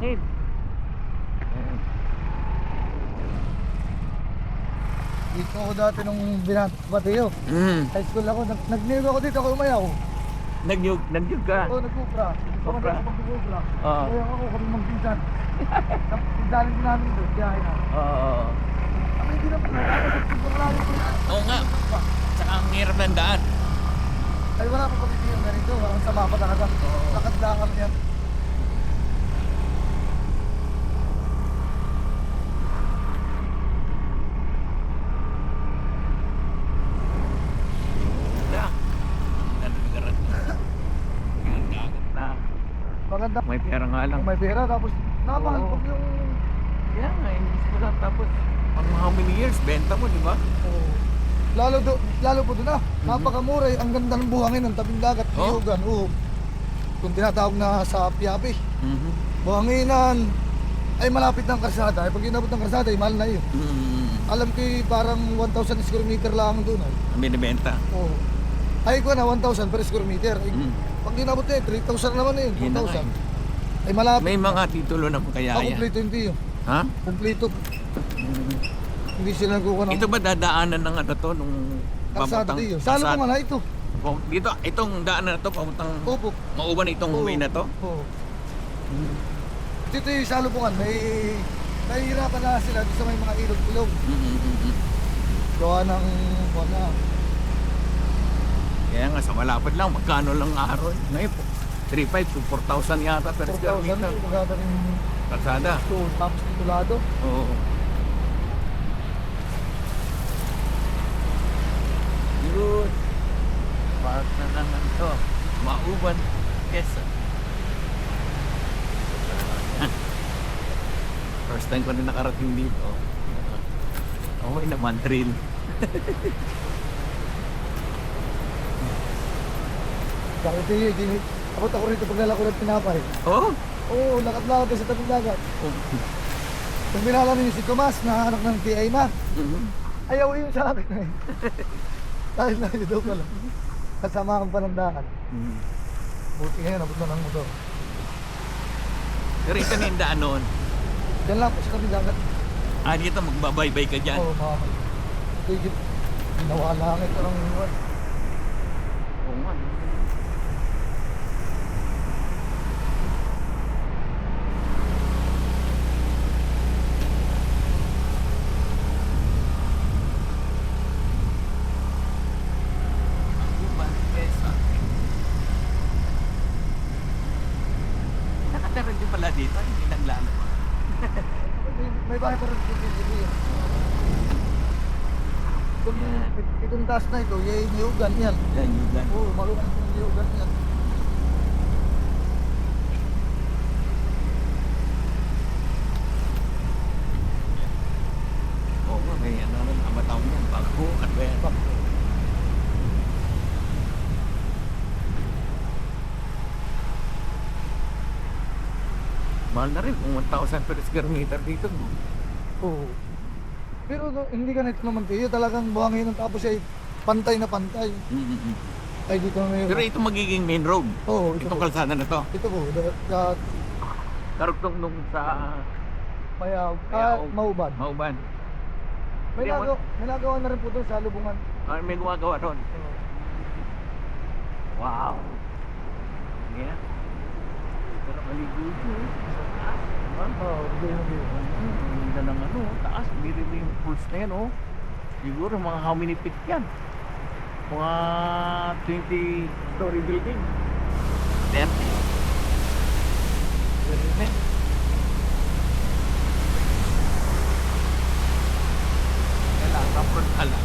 buhangin. Ayan. Dito ako dati nung binateo. High school ako, nag-niego ako dito, ako umayaw. Nag-yug ka. Oo, nag-cupra. Cupra? Mag-cupra. Oo. Umayaw ako, kami magpinsan. Pinsanin din namin doon, biyahe na. Oo. Kami hindi na pala, tapos sobrang layo ko na. Oo nga. Tsaka ang hirap ng daan. Ay wala pa pag yung ganito, ang sama pa talaga. Lakad lang kami yan. Wala. Ang lugaran na. Ang dagat na. Maganda. May pera nga lang. Kung may pera, tapos namahal Oo. pag yung... Kaya nga, inis mo lang. Tapos, how many years? Benta mo, di ba? Oh. Lalo po doon napakamura ang ganda ng buhangin ng tabing dagat, Oh? Iyugan, kung tinatawag na sa Piapi. Mhm. Buhanginan ay malapit ng karsada, pag inabot ng karsada ay mahal na yun. Alam ko parang 1,000 square meter lang doon ay. Ang binibenta. Oo. Ay ko na 1,000 per square meter. Ay, pag inabot na yun, 3,000 naman na yun, Yun na nga 2,000. Ay malapit. May mga titulo na kaya yan. Kompleto hindi yun. Ha? Kompleto. Hindi sila nagkukuha ng Ito ba dadaanan ng ano to? Nung karsada papuntang dito. Salo ko nga na ito. Dito, itong daanan na to, papuntang Opo. mauban itong way na to? Oo. Dito yung salubungan, may nahihirapan na sila dito sa may mga ilog-ilog. Gawa ng wala. Kaya nga sa malapad lang, magkano lang araw? Ngayon po, 3,500 to 4,000 yata per square 4,000 meter. yung maganda rin Kalsada. ito, tapos titulado. Oo. Good. Park na naman to. Mauban. Quezon. First time ko na nakarating dito. Okay naman, thrill. Bakit yun, abot ako rito pag lalako ng tinapay. Oh? Oo, lakad-lakad sa tabing dagat. Kung binala niyo si Tomas na anak ng TI na, ayaw yun sa akin eh. Dahil na yun daw pala. Kasama kang panandaan. Buti ngayon, abot na ng motor. Pero ito na yung daan noon. Diyan lang po sa tabing dagat. Ah, dito magbabaybay ka dyan. Oo, mga tigit. Ginawa langit parang iwan. Oo nga. Mauban, Quezon. Nakatira din pala dito, hindi naglalo. May bahay pa rin dito. Itong taas na ito, yung niyugan yan. Yan yung gan. Oo, malukang yung niyugan yan. Oo nga, may ano naman, amataw mo, bago, at ba yan? Mahal na rin kung 1,000 per square meter dito. Oo. Pero hindi ka nito naman kayo, talagang buhangin ng tapos ay pantay na pantay. Ay dito na may... Pero ito magiging main road. Oo, ito Itong po. kalsada na to. Ito po, Karugtong nung sa Mauban. Mauban. May Hindi, nagawa na rin po doon sa lubungan. Ah, may gumagawa ron. Wow. Yeah. Pero maligo ito. Sa taas. Diba? Oo, hindi na dito. Ang ganda ng ano, taas. Bili mo yung pulse na yan, oh. Siguro mga how many feet yan? Mga 20-story building. 30. Very nice. Kailangan front ala.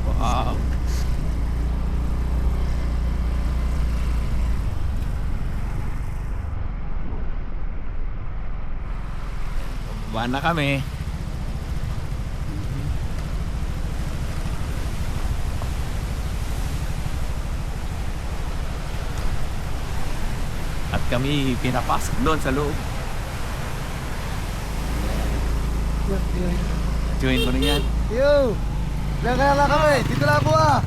Wow. Baba na kami. kami pinapasok doon sa loob. Yun. Join mo rin yan. Yo! Kaya lang kami, dito lang po ah!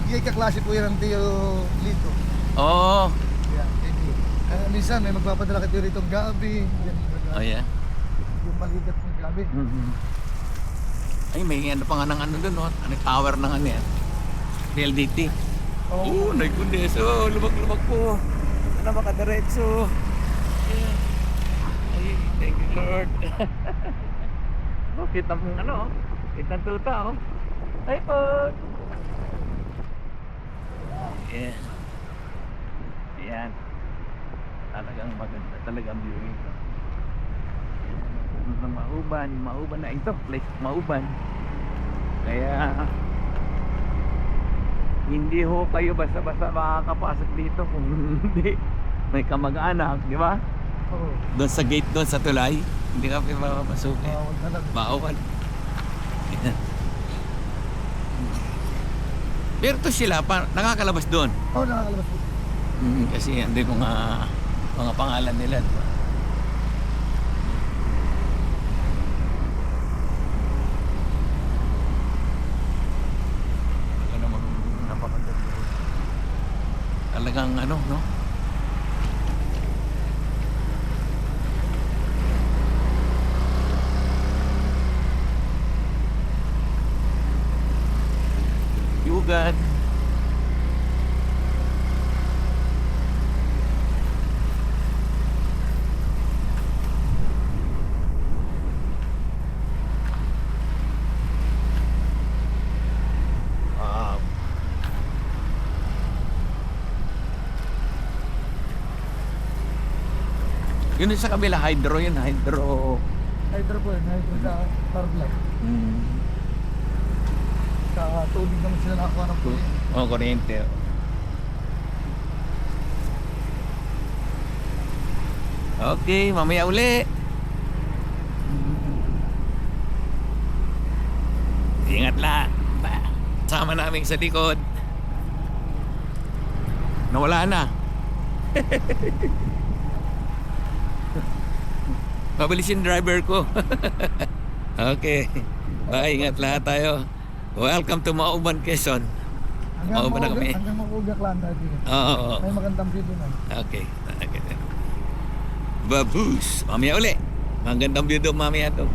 Hindi kaklase po yan ang Tio Lito. Oo. Yan, hindi. Minsan may magpapadala kay Tio Lito ang gabi. Yan, Oh, yeah. yung maligat ng gabi. Ay, may ano pa nga ng ano doon, no? Ano, tower ng ano yan? PLDT. Oh, my goodness. Oh, lumag-lumag po. Ano makadiretso. Yeah. Ay, thank you, Lord. Oh, kita mong ano, kita ng tuta, oh. Ay po. Yeah. Yan. Talagang maganda talagang view ito. Ng Mauban na ito, place Mauban. Kaya hindi ho kayo basta-basta makakapasok dito kung hindi may kamag-anak, di ba? Oo. Doon sa gate doon sa tulay, hindi ka pinapasok eh. Bawal talaga. Bawal. Pero to sila, nakakalabas doon. Oo, nakakalabas po. Kasi hindi ko nga mga pangalan nila. Diba? Talaga namang napakaganda. Talagang ano, no? Yugan. Wow. Yun sa kabila, hydro yun, hydro. Hydro po yun, hydro sa power plant. Sa tubig naman sila nakakuha ng pulis. Oh, kuryente. Okay, mamaya uli. Ingat lang. Sama namin sa likod. Nawala na. Pabilisin driver ko. Okay. Bye, ingat lahat tayo. Welcome to Mauban, Quezon. Mauban na kami. Hanggang Maugak lang dati. Oo. May magandang view doon. Okay. Baboos. Mamaya uli. Magandang view doon mamaya doon.